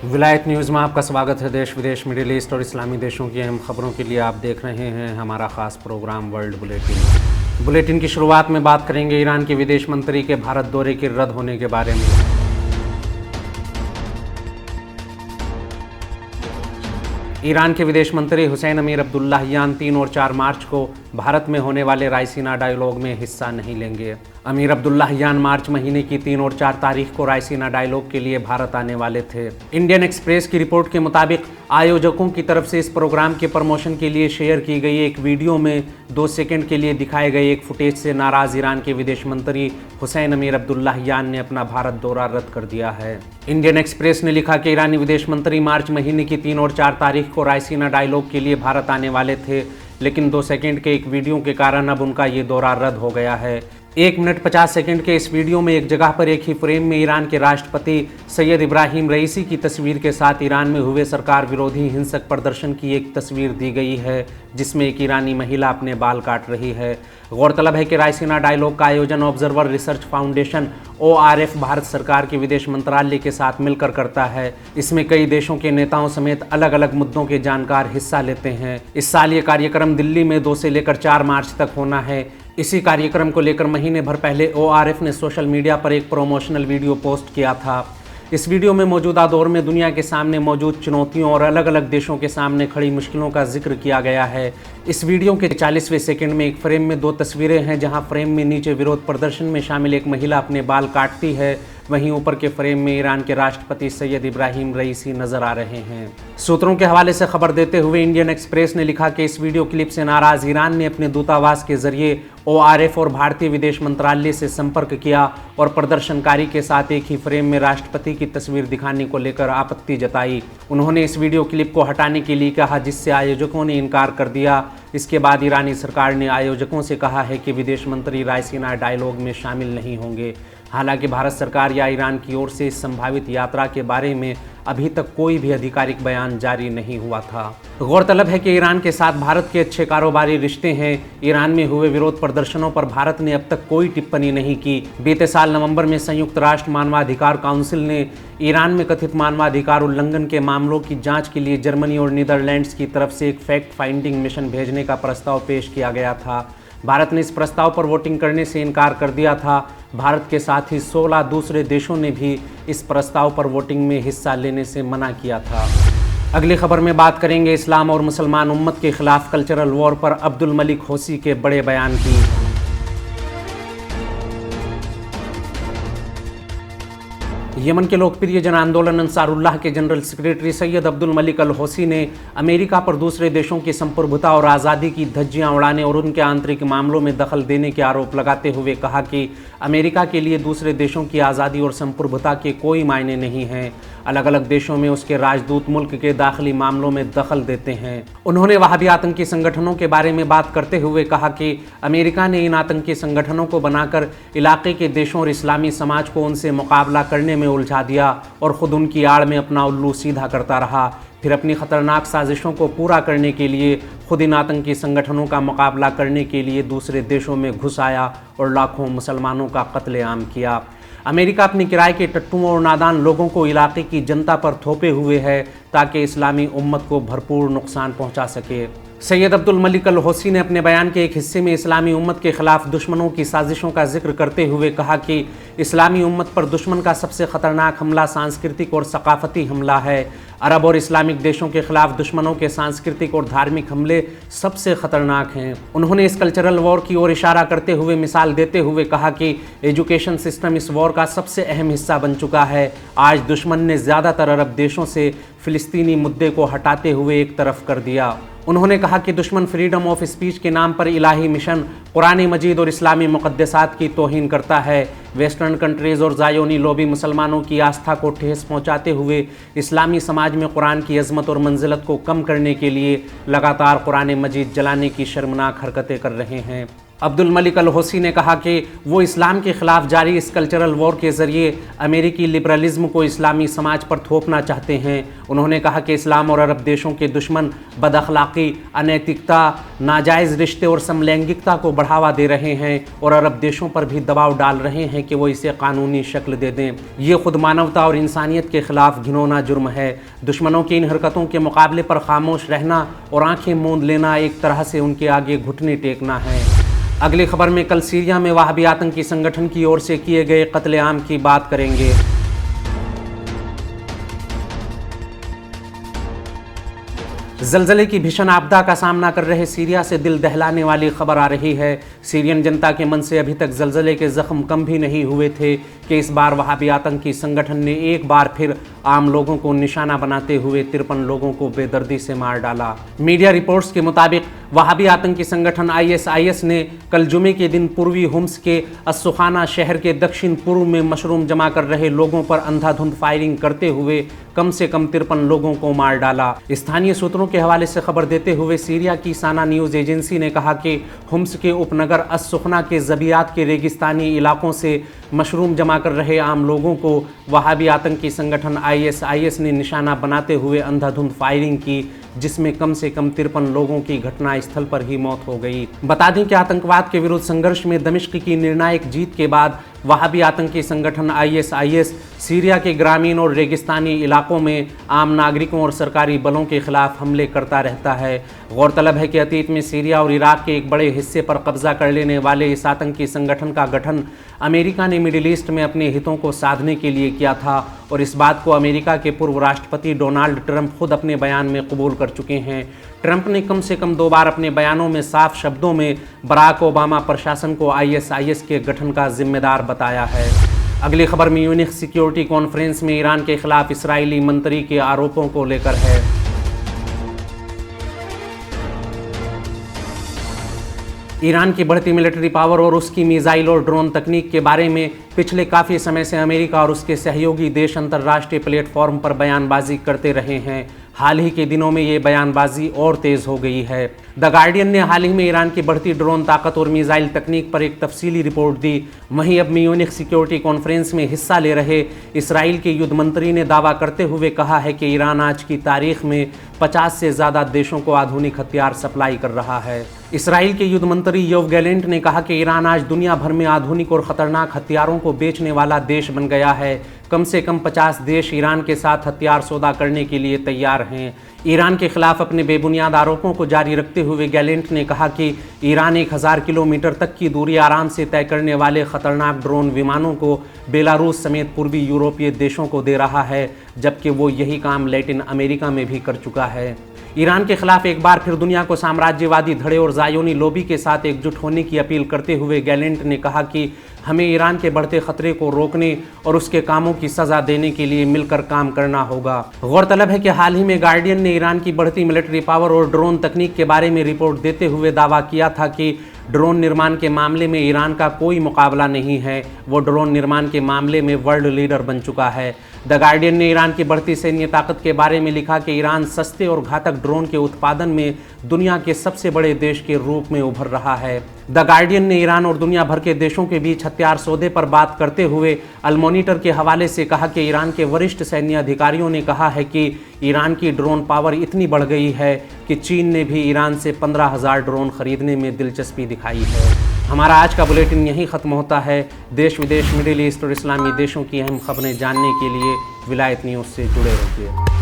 विलायत न्यूज़ में आपका स्वागत है। देश विदेश, मिडिल ईस्ट और इस्लामी देशों की अहम खबरों के लिए आप देख रहे हैं हमारा खास प्रोग्राम वर्ल्ड बुलेटिन। बुलेटिन की शुरुआत में बात करेंगे ईरान के विदेश मंत्री के भारत दौरे के रद्द होने के बारे में। ईरान के विदेश मंत्री हुसैन अमीर अब्दुल्लाहियान 3 और 4 मार्च को भारत में होने वाले रायसीना डायलॉग में हिस्सा नहीं लेंगे। अमीर अब्दुल्लाहियान मार्च महीने की 3 और 4 तारीख को रायसीना डायलॉग के लिए भारत आने वाले थे। इंडियन एक्सप्रेस की रिपोर्ट के मुताबिक आयोजकों की तरफ से इस प्रोग्राम के प्रमोशन के लिए शेयर की गई एक वीडियो में 2 सेकंड के लिए दिखाए गए एक फुटेज से नाराज ईरान के विदेश मंत्री हुसैन अमीर अब्दुल्लाहियान ने अपना भारत दौरा रद्द कर दिया है। इंडियन एक्सप्रेस ने लिखा कि ईरानी विदेश मंत्री मार्च महीने की 3 और 4 तारीख को रायसीना डायलॉग के लिए भारत आने वाले थे, लेकिन 2 सेकंड के एक वीडियो के कारण अब उनका ये दौरा रद्द हो गया है। 1 मिनट 50 सेकंड के इस वीडियो में एक जगह पर एक ही फ्रेम में ईरान के राष्ट्रपति सैयद इब्राहिम रईसी की तस्वीर के साथ ईरान में हुए सरकार विरोधी हिंसक प्रदर्शन की एक तस्वीर दी गई है, जिसमें एक ईरानी महिला अपने बाल काट रही है। गौरतलब है कि रायसीना डायलॉग का आयोजन observer research foundation ORF Bharat सरकार के विदेश मंत्रालय के साथ मिलकर करता है। इसमें कई देशों के नेताओं समेत अलग अलग मुद्दों के जानकार हिस्सा लेते हैं। इस साल ये कार्यक्रम दिल्ली में 2 से लेकर 4 मार्च तक होना है। इसी कार्यक्रम को लेकर महीने भर पहले ORF ने सोशल मीडिया पर एक प्रमोशनल वीडियो पोस्ट किया था। इस वीडियो में मौजूदा दौर में दुनिया के सामने मौजूद चुनौतियों और अलग अलग देशों के सामने खड़ी मुश्किलों का जिक्र किया गया है। इस वीडियो के 40वें सेकंड में एक फ्रेम में 2 तस्वीरें हैं, जहां फ्रेम में नीचे विरोध प्रदर्शन में शामिल एक महिला अपने बाल काटती है, वहीं ऊपर के फ्रेम में ईरान के राष्ट्रपति सैयद इब्राहिम रईसी नजर आ रहे हैं। सूत्रों के हवाले से खबर देते हुए इंडियन एक्सप्रेस ने लिखा कि इस वीडियो क्लिप से नाराज ईरान ने अपने दूतावास के जरिए ORF और भारतीय विदेश मंत्रालय से संपर्क किया और प्रदर्शनकारी के साथ एक ही फ्रेम में राष्ट्रपति की तस्वीर दिखाने को लेकर आपत्ति जताई। उन्होंने इस वीडियो क्लिप को हटाने के लिए कहा, जिससे आयोजकों ने इनकार कर दिया। इसके बाद ईरानी सरकार ने आयोजकों से कहा है कि विदेश मंत्री रायसीना डायलॉग में शामिल नहीं होंगे। हालांकि भारत सरकार या ईरान की ओर से इस संभावित यात्रा के बारे में अभी तक कोई भी आधिकारिक बयान जारी नहीं हुआ था। गौरतलब है कि ईरान के साथ भारत के अच्छे कारोबारी रिश्ते हैं। ईरान में हुए विरोध प्रदर्शनों पर भारत ने अब तक कोई टिप्पणी नहीं की। बीते साल नवंबर में संयुक्त राष्ट्र मानवाधिकार काउंसिल ने ईरान में कथित मानवाधिकार उल्लंघन के मामलों की जांच के लिए जर्मनी और नीदरलैंड्स की तरफ से एक फैक्ट फाइंडिंग मिशन भेजने का प्रस्ताव पेश किया गया था। भारत ने इस प्रस्ताव पर वोटिंग करने से इनकार कर दिया था। भारत के साथ ही 16 दूसरे देशों ने भी इस प्रस्ताव पर वोटिंग में हिस्सा लेने से मना किया था। अगली खबर में बात करेंगे इस्लाम और मुसलमान उम्मत के खिलाफ कल्चरल वॉर पर अब्दुल मलिक हौसी के बड़े बयान की। यमन के लोकप्रिय जन आंदोलन अंसारुल्लाह के जनरल सेक्रेटरी सैयद अब्दुल मलिक अल हौसी ने अमेरिका पर दूसरे देशों की संप्रभुता और आज़ादी की धज्जियां उड़ाने और उनके आंतरिक मामलों में दखल देने के आरोप लगाते हुए कहा कि अमेरिका के लिए दूसरे देशों की आज़ादी और संप्रभुता के कोई मायने नहीं हैं। अलग अलग देशों में उसके राजदूत मुल्क के दाखिली मामलों में दखल देते हैं। उन्होंने वहाबी आतंकी संगठनों के बारे में बात करते हुए कहा कि अमेरिका ने इन आतंकी संगठनों को बनाकर इलाके के देशों और इस्लामी समाज को उनसे मुकाबला करने में उलझा दिया और खुद उनकी आड़ में अपना उल्लू सीधा करता रहा। फिर अपनी खतरनाक साजिशों को पूरा करने के लिए खुद इन आतंकी संगठनों का मुकाबला करने के लिए दूसरे देशों में घुस आया और लाखों मुसलमानों का कत्लेआम किया। अमेरिका अपने किराए के टट्टुओं और नादान लोगों को इलाके की जनता पर थोपे हुए है ताकि इस्लामी उम्मत को भरपूर नुकसान पहुंचा सके। सैयद अब्दुल मलिक अल हौसी ने अपने बयान के एक हिस्से में इस्लामी उम्मत के खिलाफ दुश्मनों की साजिशों का जिक्र करते हुए कहा कि इस्लामी उम्मत पर दुश्मन का सबसे खतरनाक हमला सांस्कृतिक और सकाफती हमला है। अरब और इस्लामिक देशों के खिलाफ दुश्मनों के सांस्कृतिक और धार्मिक हमले सबसे खतरनाक हैं। उन्होंने इस कल्चरल वॉर की ओर इशारा करते हुए मिसाल देते हुए कहा कि एजुकेशन सिस्टम इस वॉर का सबसे अहम हिस्सा बन चुका है। आज दुश्मन ने ज़्यादातर अरब देशों से फिलिस्तीनी मुद्दे को हटाते हुए एक तरफ कर दिया। उन्होंने कहा कि दुश्मन फ्रीडम ऑफ स्पीच के नाम पर इलाही मिशन, कुरान मजीद और इस्लामी मुक़द्दसात की तौहीन करता है। वेस्टर्न कंट्रीज़ और ज़ायोनी लॉबी मुसलमानों की आस्था को ठेस पहुंचाते हुए इस्लामी समाज में कुरान की अज़मत और मंजिलत को कम करने के लिए लगातार कुरान मजीद जलाने की शर्मनाक हरकतें कर रहे हैं। अब्दुल मलिक अल हौसी ने कहा कि वो इस्लाम के ख़िलाफ़ जारी इस कल्चरल वॉर के ज़रिए अमेरिकी लिबरलिज्म को इस्लामी समाज पर थोपना चाहते हैं। उन्होंने कहा कि इस्लाम और अरब देशों के दुश्मन बदअखलाक़ी, अनैतिकता, नाजायज़ रिश्ते और समलैंगिकता को बढ़ावा दे रहे हैं और अरब देशों पर भी दबाव डाल रहे हैं कि वो इसे कानूनी शक्ल दे दें। ये खुद मानवता और इंसानियत के ख़िलाफ़ घिनौना जुर्म है। दुश्मनों की इन हरकतों के मुकाबले पर खामोश रहना और आँखें मूंद लेना एक तरह से उनके आगे घुटने टेकना है। अगली खबर में कल सीरिया में वहाबी आतंकी संगठन की ओर से किए गए कत्लेआम की बात करेंगे। ज़लज़ले की भीषण आपदा का सामना कर रहे सीरिया से दिल दहलाने वाली खबर आ रही है। सीरियन जनता के मन से अभी तक ज़लज़ले के ज़ख्म कम भी नहीं हुए थे कि इस बार वहाबी आतंकी संगठन ने एक बार फिर आम लोगों को निशाना बनाते हुए 53 लोगों को बेदर्दी से मार डाला। मीडिया रिपोर्ट्स के मुताबिक वहाबी आतंकी संगठन ISIS ने कल जुमे के दिन पूर्वी हुम्स के अस्सुखाना शहर के दक्षिण पूर्व में मशरूम जमा कर रहे लोगों पर अंधाधुंध फायरिंग करते हुए कम से कम 53 लोगों को मार डाला। स्थानीय सूत्रों के हवाले से खबर देते हुए सीरिया की साना न्यूज़ एजेंसी ने कहा कि हुम्स के उपनगर अस्सुखना के ज़बियात के रेगिस्तानी इलाकों से मशरूम जमा कर रहे आम लोगों को वहाबी आतंकी संगठन ISIS ने निशाना बनाते हुए अंधाधुंध फायरिंग की, जिसमें कम से कम 53 लोगों की घटनास्थल पर ही मौत हो गई। बता दें कि आतंकवाद के विरुद्ध संघर्ष में दमिश्क की निर्णायक जीत के बाद वहाबी आतंकी संगठन ISIS सीरिया के ग्रामीण और रेगिस्तानी इलाकों में आम नागरिकों और सरकारी बलों के खिलाफ हमले करता रहता है। गौरतलब है कि अतीत में सीरिया और इराक के एक बड़े हिस्से पर कब्जा कर लेने वाले इस आतंकी संगठन का गठन अमेरिका ने मिडिल ईस्ट में अपने हितों को साधने के लिए किया था और इस बात को अमेरिका के पूर्व राष्ट्रपति डोनाल्ड ट्रंप खुद अपने बयान में कबूल कर चुके हैं। ट्रंप ने कम से कम 2 बार अपने बयानों में साफ शब्दों में बराक ओबामा प्रशासन को ISIS के गठन का जिम्मेदार बताया है। अगली खबर म्यूनिख सिक्योरिटी कॉन्फ्रेंस में ईरान के खिलाफ इस्राएली मंत्री के आरोपों को लेकर है। ईरान की बढ़ती मिलिट्री पावर और उसकी मिसाइल और ड्रोन तकनीक के बारे में पिछले काफ़ी समय से अमेरिका और उसके सहयोगी देश अंतर्राष्ट्रीय प्लेटफॉर्म पर बयानबाजी करते रहे हैं। हाल ही के दिनों में ये बयानबाजी और तेज़ हो गई है। द गार्डियन ने हाल ही में ईरान की बढ़ती ड्रोन ताकत और मिसाइल तकनीक पर एक तफसीली रिपोर्ट दी। वहीं अब म्यूनिख सिक्योरिटी कॉन्फ्रेंस में हिस्सा ले रहे इसराइल के युद्ध मंत्री ने दावा करते हुए कहा है कि ईरान आज की तारीख में 50 से ज़्यादा देशों को आधुनिक हथियार सप्लाई कर रहा है। इसराइल के युद्ध मंत्री योव गैलेंट ने कहा कि ईरान आज दुनिया भर में आधुनिक और ख़तरनाक हथियारों को बेचने वाला देश बन गया है। कम से कम 50 देश ईरान के साथ हथियार सौदा करने के लिए तैयार हैं। ईरान के खिलाफ अपने बेबुनियाद आरोपों को जारी रखते हुए गैलेंट ने कहा कि ईरान 1000 किलोमीटर तक की दूरी आराम से तय करने वाले खतरनाक ड्रोन विमानों को बेलारूस समेत पूर्वी यूरोपीय देशों को दे रहा है, जबकि वो यही काम लैटिन अमेरिका में भी कर चुका है। ईरान के खिलाफ एक बार फिर दुनिया को साम्राज्यवादी धड़े और ज़ायोनी लॉबी के साथ एकजुट होने की अपील करते हुए गैलेंट ने कहा कि हमें ईरान के बढ़ते खतरे को रोकने और उसके कामों की सज़ा देने के लिए मिलकर काम करना होगा। गौरतलब है कि हाल ही में गार्डियन ने ईरान की बढ़ती मिलिट्री पावर और ड्रोन तकनीक के बारे में रिपोर्ट देते हुए दावा किया था कि ड्रोन निर्माण के मामले में ईरान का कोई मुकाबला नहीं है। वो ड्रोन निर्माण के मामले में वर्ल्ड लीडर बन चुका है। द गार्डियन ने ईरान की बढ़ती सैन्य ताकत के बारे में लिखा कि ईरान सस्ते और घातक ड्रोन के उत्पादन में दुनिया के सबसे बड़े देश के रूप में उभर रहा है। द गार्डियन ने ईरान और दुनिया भर के देशों के बीच हथियार सौदे पर बात करते हुए अल मॉनिटर के हवाले से कहा कि ईरान के वरिष्ठ सैन्य अधिकारियों ने कहा है कि ईरान की ड्रोन पावर इतनी बढ़ गई है कि चीन ने भी ईरान से 15,000 ड्रोन खरीदने में दिलचस्पी दिखाई है। हमारा आज का बुलेटिन यहीं ख़त्म होता है। देश विदेश, मिडिल ईस्ट और इस्लामी देशों की अहम खबरें जानने के लिए विलायत न्यूज़ से जुड़े रहिए।